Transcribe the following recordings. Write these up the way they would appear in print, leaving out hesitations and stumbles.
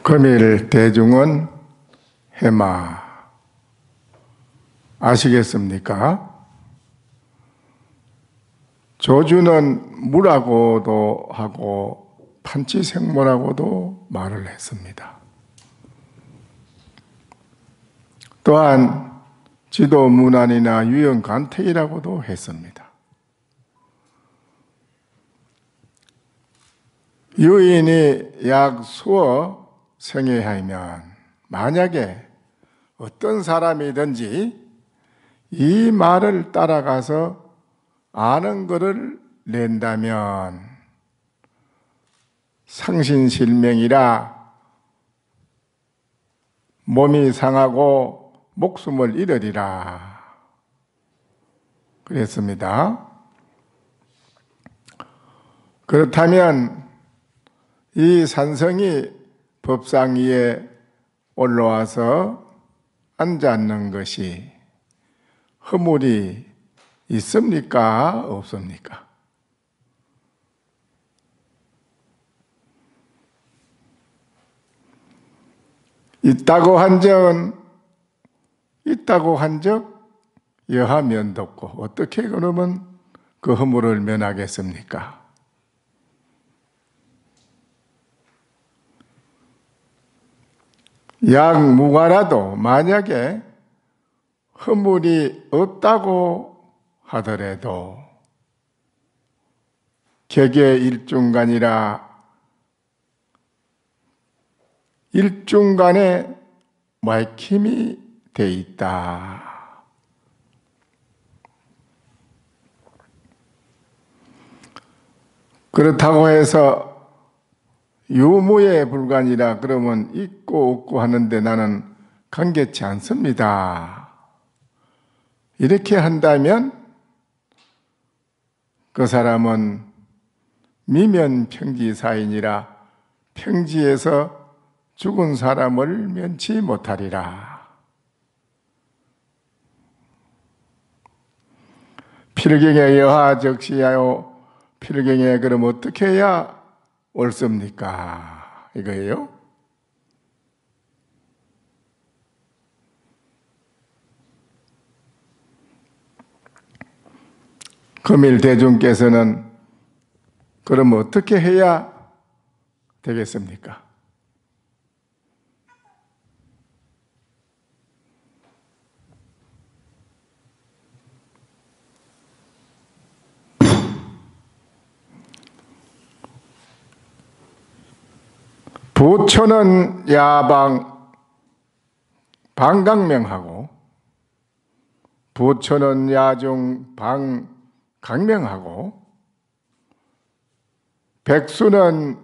금일 대중은 해마 아시겠습니까? 조주는 무라고도 하고 판치생모라고도 말을 했습니다. 또한 지도문안이나 유연간택이라고도 했습니다. 유인이 약 수어 생애하면 만약에 어떤 사람이든지 이 말을 따라가서 아는 것을 낸다면 상신실명이라 몸이 상하고 목숨을 잃으리라 그랬습니다. 그렇다면 이 산성이 법상 위에 올라와서 앉았는 것이 허물이 있습니까? 없습니까? 있다고 한 적 여하 면덥고 어떻게 그러면 그 허물을 면하겠습니까? 약무가라도 만약에 허물이 없다고 하더라도 객의 일중간이라 일중간에 막힘이 돼 있다. 그렇다고 해서 유무에 불과하니라 그러면 있고 없고 하는데 나는 관계치 않습니다. 이렇게 한다면 그 사람은 미면평지사인이라 평지에서 죽은 사람을 면치 못하리라. 필경에 여하 적시하여 필경에 그럼 어떻게 해야 옳습니까? 이거예요. 금일 대중께서는 그럼 어떻게 해야 되겠습니까? 부처는 야방 방강명하고 부처는 야중 방강명하고 백수는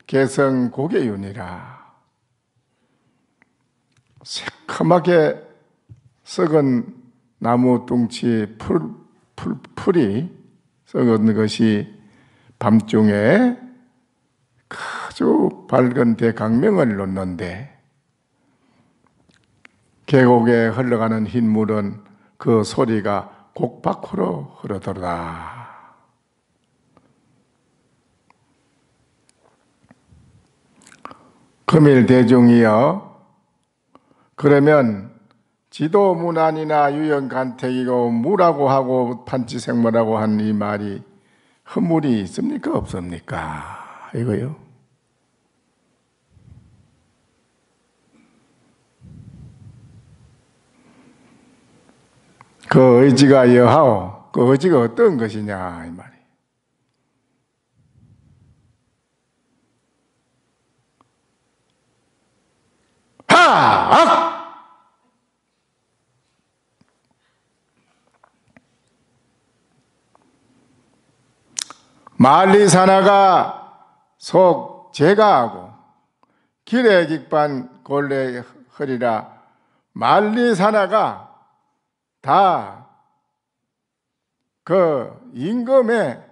개성 고개윤이라. 새카맣게 썩은 나무 뚱치 풀이 썩은 것이 밤중에 아주 밝은 대강명을 놓는데 계곡에 흘러가는 흰 물은 그 소리가 곡 밖으로 흐르더라. 금일 대중이여, 그러면 지도문안이나 유연간택이고 무라고 하고 판치생모라고 한 이 말이 허물이 있습니까? 없습니까? 이거요. 그 의지가 여하오. 그 의지가 어떤 것이냐 이 말이. 만리사나가 속 제가하고 길에 깃반 골래 허리라. 만리사나가 다 그 임금의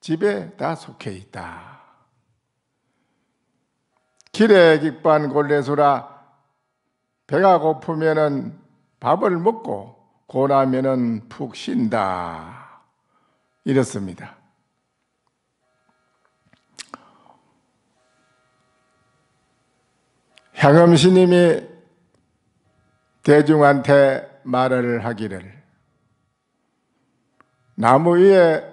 집에 다 속해 있다. 길에 깃반 골래수라. 배가 고프면은 밥을 먹고 고나면은 푹 쉰다. 이렇습니다. 향음스님이 대중한테 말을 하기를 나무 위에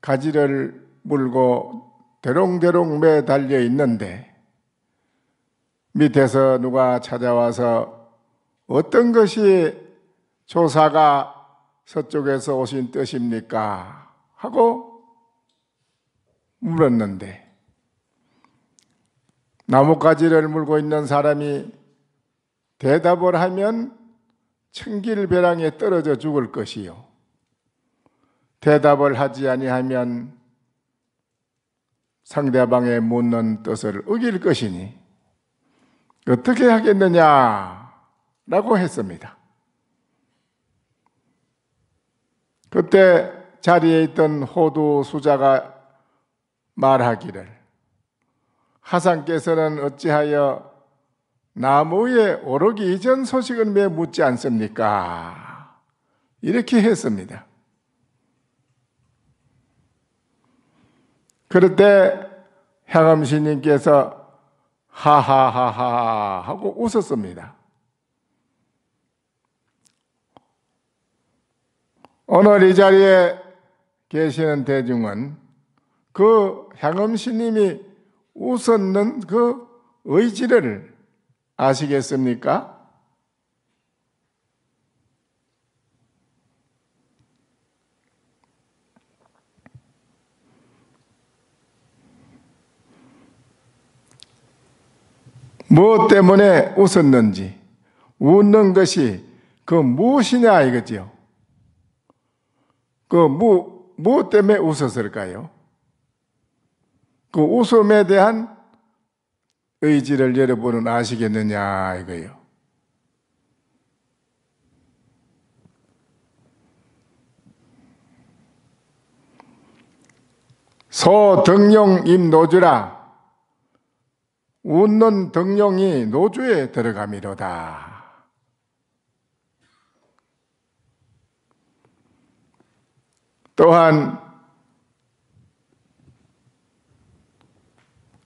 가지를 물고 대롱대롱 매달려 있는데 밑에서 누가 찾아와서 어떤 것이 조사가 서쪽에서 오신 뜻입니까? 하고 물었는데 나뭇가지를 물고 있는 사람이 대답을 하면 천길벼랑에 떨어져 죽을 것이요 대답을 하지 아니하면 상대방의 묻는 뜻을 어길 것이니 어떻게 하겠느냐라고 했습니다. 그때 자리에 있던 호두 수자가 말하기를 하상께서는 어찌하여 나무 위에 오르기 이전 소식은 왜 묻지 않습니까? 이렇게 했습니다. 그럴 때 향음스님께서 하하하하 하고 웃었습니다. 오늘 이 자리에 계시는 대중은 그 향음스님이 웃었는 그 의지를 아시겠습니까? 무엇 때문에 웃었는지, 웃는 것이 그 무엇이냐 이거지요. 그 무엇 때문에 웃었을까요? 그 웃음에 대한 의지를 여러분은 아시겠느냐 이거예요. 소등용 임노주라. 웃는 등용이 노주에 들어가미로다. 또한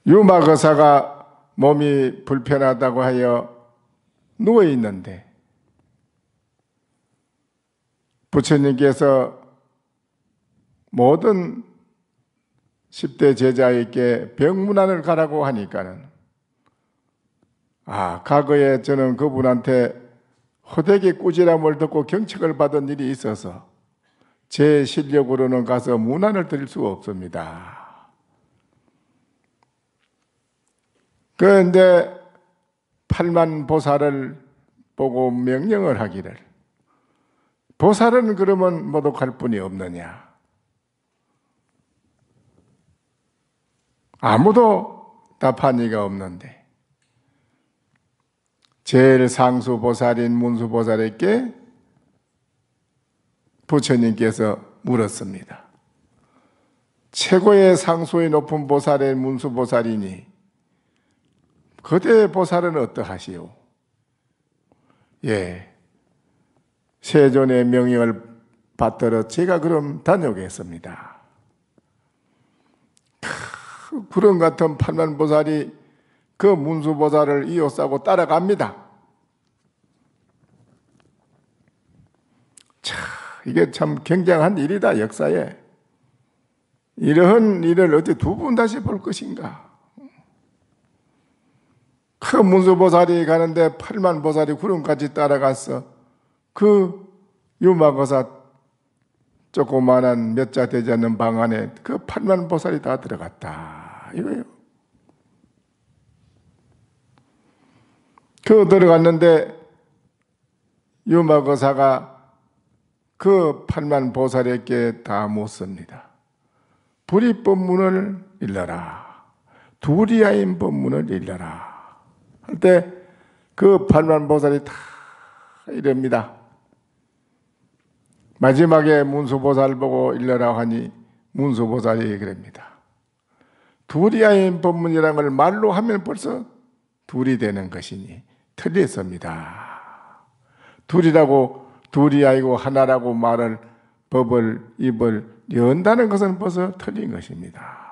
유마거사가 몸이 불편하다고 하여 누워 있는데 부처님께서 모든 10대 제자에게 병문안을 가라고 하니까는 과거에 저는 그분한테 호되게 꾸지람을 듣고 경책을 받은 일이 있어서 제 실력으로는 가서 문안을 드릴 수가 없습니다. 그런데 8만 보살을 보고 명령을 하기를 보살은 그러면 모독할 분이 없느냐? 아무도 답한 이가 없는데 제일 상수 보살인 문수 보살에게 부처님께서 물었습니다. 최고의 상수의 높은 보살의 문수 보살이니 거대 보살은 어떠하시오? 세존의 명령을 받들어 제가 그럼 다녀오겠습니다. 구름 같은 8만 보살이 그 문수 보살을 이어싸고 따라갑니다. 이게 참 굉장한 일이다, 역사에. 이러한 일을 어떻게 두 번 다시 볼 것인가? 그 문수 보살이 가는데 8만 보살이 구름까지 따라갔어. 그 유마거사 조그만한 몇 자 되지 않는 방 안에 그 8만 보살이 다 들어갔다. 이거예요. 그 들어갔는데 유마거사가 그 8만 보살에게 다 묻습니다. 불이법문을 일러라. 두리아인 법문을 일러라. 할 때 그 8만 보살이 다 이럽니다. 마지막에 문수보살 보고 일러라 하니 문수보살이 그럽니다. 두리아인 법문이라는 걸 말로 하면 벌써 둘이 되는 것이니 틀렸습니다. 둘이라고 둘이 아니고 하나라고 말을 법을 입을 연다는 것은 벌써 틀린 것입니다.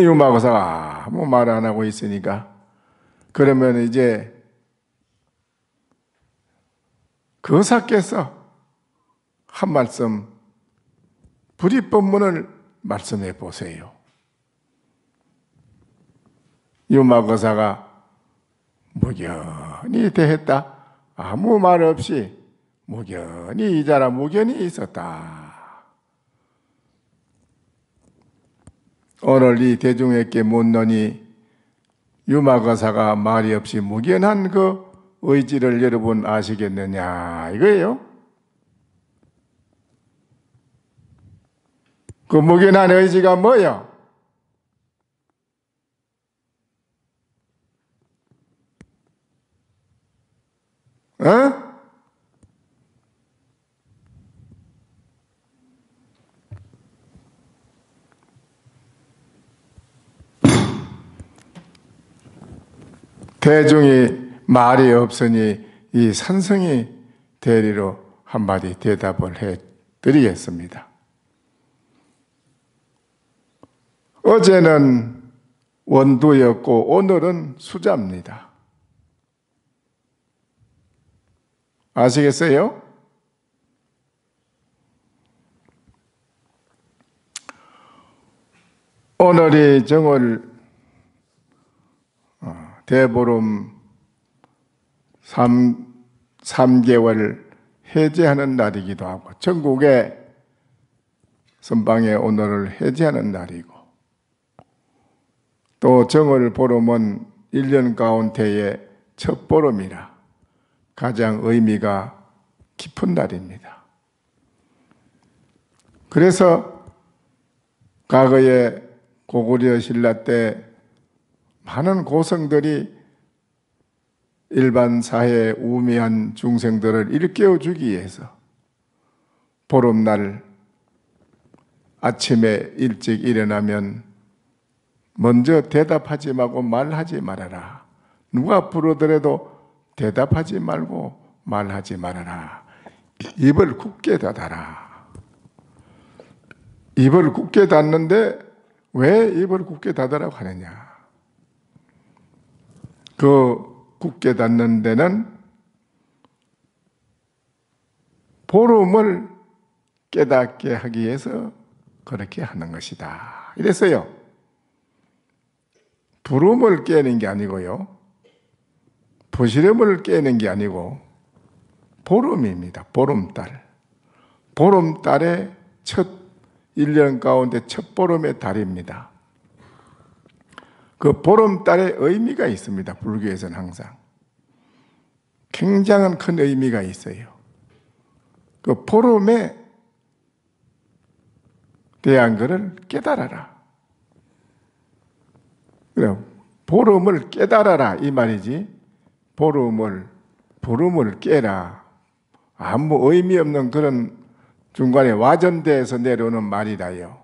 유마거사가 아무 말 안 하고 있으니까 그러면 이제 거사께서 한 말씀 불입법문을 말씀해 보세요. 유마거사가 무견히 대했다. 아무 말 없이 무견히 이자라 무견히 있었다. 오늘 이 대중에게 묻노니 유마거사가 말이 없이 무견한 그 의지를 여러분 아시겠느냐 이거예요. 그 무견한 의지가 뭐예요? 어? 대중이 말이 없으니 이 산성이 대리로 한마디 대답을 해 드리겠습니다. 어제는 원두였고 오늘은 수자입니다. 아시겠어요? 오늘이 정월 대보름 3개월 해제하는 날이기도 하고 전국의 선방의 오늘을 해제하는 날이고 또 정월 보름은 1년 가운데의 첫 보름이라 가장 의미가 깊은 날입니다. 그래서 과거에 고구려 신라 때 많은 고성들이 일반 사회에 우매한 중생들을 일깨워주기 위해서 보름날 아침에 일찍 일어나면 먼저 대답하지 말고 말하지 말아라. 누가 부르더라도 대답하지 말고 말하지 말아라. 입을 굳게 닫아라. 입을 굳게 닫는데 왜 입을 굳게 닫으라고 하느냐? 그 굳게 닫는 데는 보름을 깨닫게 하기 위해서 그렇게 하는 것이다. 이랬어요. 부름을 깨는 게 아니고요. 부시름을 깨는 게 아니고 보름입니다. 보름달. 보름달의 첫 1년 가운데 첫 보름의 달입니다. 그 보름달의 의미가 있습니다. 불교에서는 항상. 굉장한 큰 의미가 있어요. 그 보름에 대한 것을 깨달아라. 그래, 보름을 깨달아라 이 말이지. 보름을 깨라. 아무 의미 없는 그런 중간에 와전대에서 내려오는 말이다요.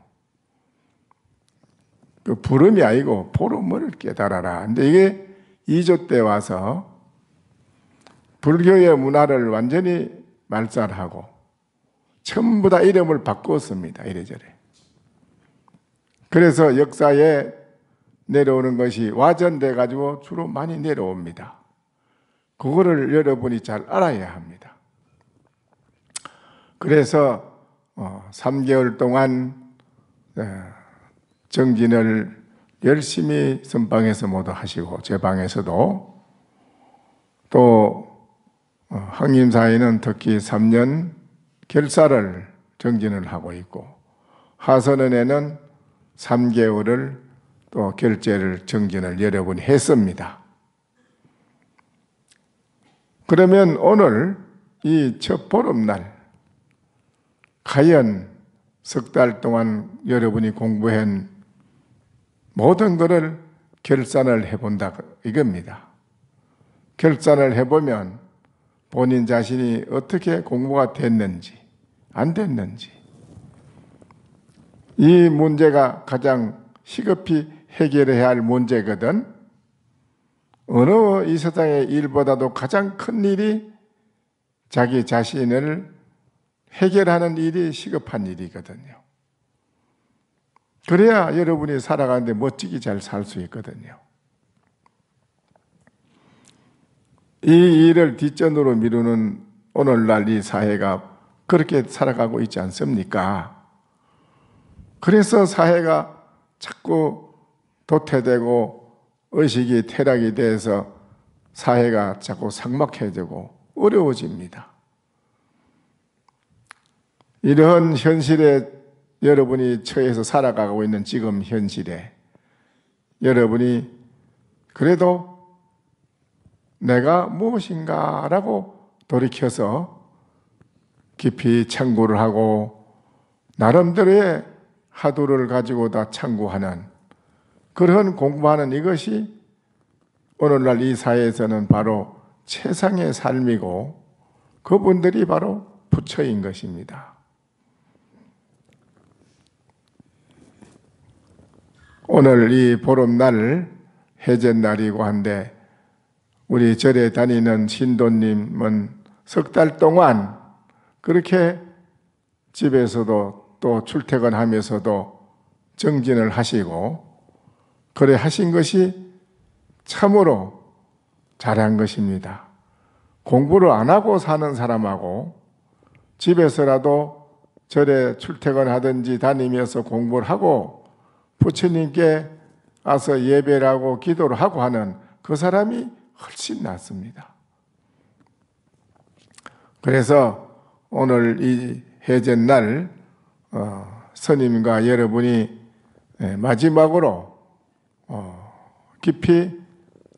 그 부름이 아니고 보름을 깨달아라. 근데 이게 2조 때 와서 불교의 문화를 완전히 말살하고 전부 다 이름을 바꿨습니다. 이래저래. 그래서 역사에 내려오는 것이 와전돼 가지고 주로 많이 내려옵니다. 그거를 여러분이 잘 알아야 합니다. 그래서 3개월 동안 정진을 열심히 선방에서 모두 하시고 제 방에서도 또 항림사에는 특히 3년 결사를 정진을 하고 있고 하선원에는 3개월을 또 결제를 정진을 여러분이 했습니다. 그러면 오늘 이 첫 보름날 과연 석 달 동안 여러분이 공부한 모든 것을 결산을 해본다 이겁니다. 결산을 해보면 본인 자신이 어떻게 공부가 됐는지 안 됐는지 이 문제가 가장 시급히 해결해야 할 문제거든. 어느 이 세상의 일보다도 가장 큰 일이 자기 자신을 해결하는 일이 시급한 일이거든요. 그래야 여러분이 살아가는데 멋지게 잘 살 수 있거든요. 이 일을 뒷전으로 미루는 오늘날 이 사회가 그렇게 살아가고 있지 않습니까? 그래서 사회가 자꾸 도태되고 의식이 퇴락이 돼서 사회가 자꾸 삭막해지고 어려워집니다. 이런 현실에 여러분이 처해서 살아가고 있는 지금 현실에 여러분이 그래도 내가 무엇인가 라고 돌이켜서 깊이 참고를 하고 나름대로의 화두를 가지고 다 참고하는 그런 공부하는 이것이 오늘날 이 사회에서는 바로 최상의 삶이고 그분들이 바로 부처인 것입니다. 오늘 이 보름날 해제날이고 한데 우리 절에 다니는 신도님은 석 달 동안 그렇게 집에서도 또 출퇴근하면서도 정진을 하시고 그래 하신 것이 참으로 잘한 것입니다. 공부를 안 하고 사는 사람하고 집에서라도 절에 출퇴근하든지 다니면서 공부를 하고 부처님께 와서 예배를 하고 기도를 하고 하는 그 사람이 훨씬 낫습니다. 그래서 오늘 이 해제날 스님과 여러분이 마지막으로 깊이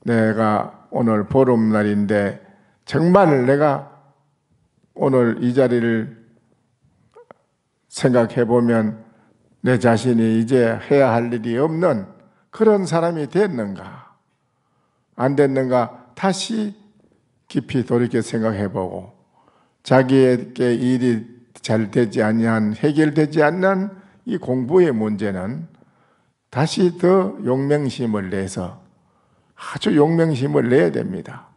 내가 오늘 보름날인데 정말 내가 오늘 이 자리를 생각해 보면 내 자신이 이제 해야 할 일이 없는 그런 사람이 됐는가 안 됐는가 다시 깊이 돌이켜 생각해 보고 자기에게 일이 잘 되지 아니한 해결되지 않는 이 공부의 문제는 다시 더 용맹심을 내서 아주 용맹심을 내야 됩니다.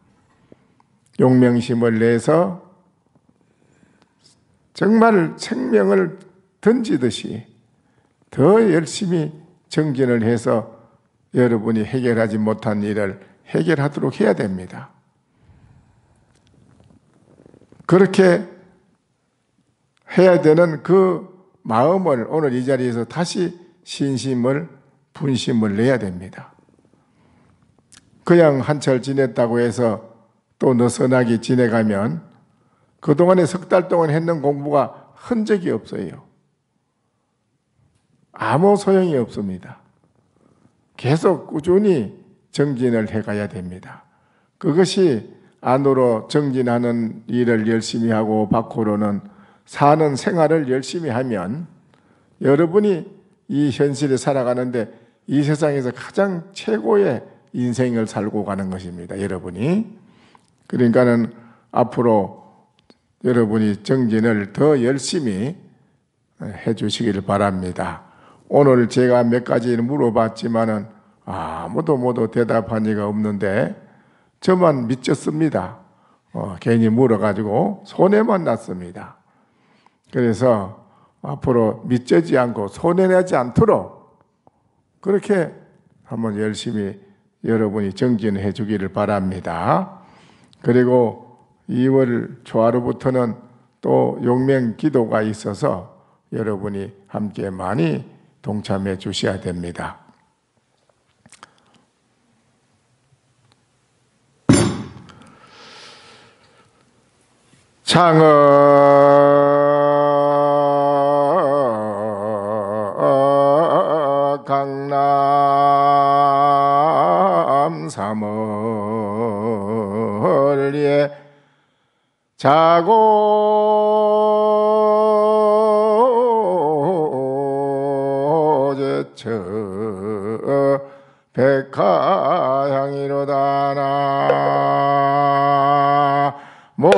용맹심을 내서 정말 생명을 던지듯이 더 열심히 정진을 해서 여러분이 해결하지 못한 일을 해결하도록 해야 됩니다. 그렇게 해야 되는 그 마음을 오늘 이 자리에서 다시 신심을 분심을 내야 됩니다. 그냥 한철 지냈다고 해서 또 느슨하게 지내가면 그동안에 석 달 동안 했는 공부가 흔적이 없어요. 아무 소용이 없습니다. 계속 꾸준히 정진을 해가야 됩니다. 그것이 안으로 정진하는 일을 열심히 하고 밖으로는 사는 생활을 열심히 하면 여러분이 이 현실에 살아가는데 이 세상에서 가장 최고의 인생을 살고 가는 것입니다. 여러분이. 그러니까는 앞으로 여러분이 정진을 더 열심히 해 주시기를 바랍니다. 오늘 제가 몇 가지를 물어봤지만은 아무도 모두 대답한 이가 없는데 저만 미쳤습니다. 괜히 물어가지고 손해만 났습니다. 그래서 앞으로 미치지 않고 손해내지 않도록 그렇게 한번 열심히 여러분이 정진해 주기를 바랍니다. 그리고 2월 초하루부터는 또 용맹 기도가 있어서 여러분이 함께 많이 동참해 주셔야 됩니다. 창어 강남 사월리에 자고 제처 백화향이로다 나모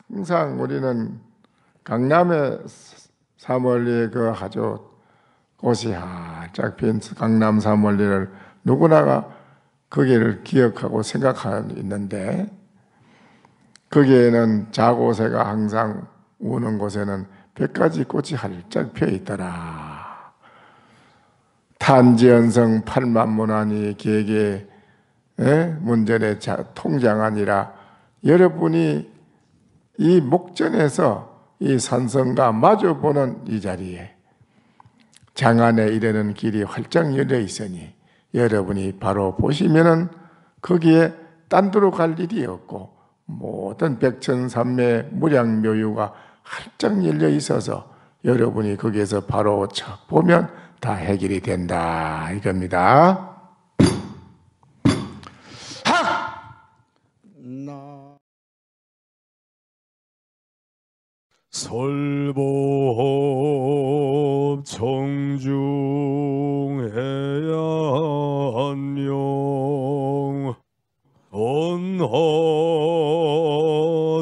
항상 우리는 강남의 사월리에 그 아주 꽃이 활짝 핀 강남 사월리를 누구나가 거기를 기억하고 생각하고 있는데, 거기에는 자고새가 항상 우는 곳에는 100가지 꽃이 활짝 피어 있더라. 탄지연성 8만문안이 계계 문전의 통장아니라. 여러분이 이 목전에서 이 산성과 마주보는 이 자리에 장안에 이르는 길이 활짝 열려 있으니 여러분이 바로 보시면은 거기에 딴 데로 갈 일이 없고 모든 백천삼매 무량묘유가 활짝 열려 있어서 여러분이 거기에서 바로 척 보면 다 해결이 된다 이겁니다. 설법 청중해야 한명 언하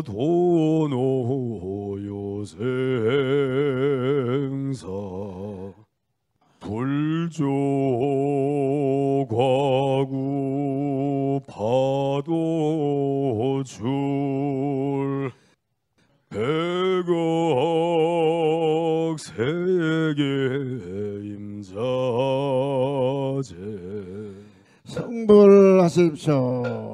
도노요생사 불조과구 파도줄 백억 세계 임자제 성불하십시오.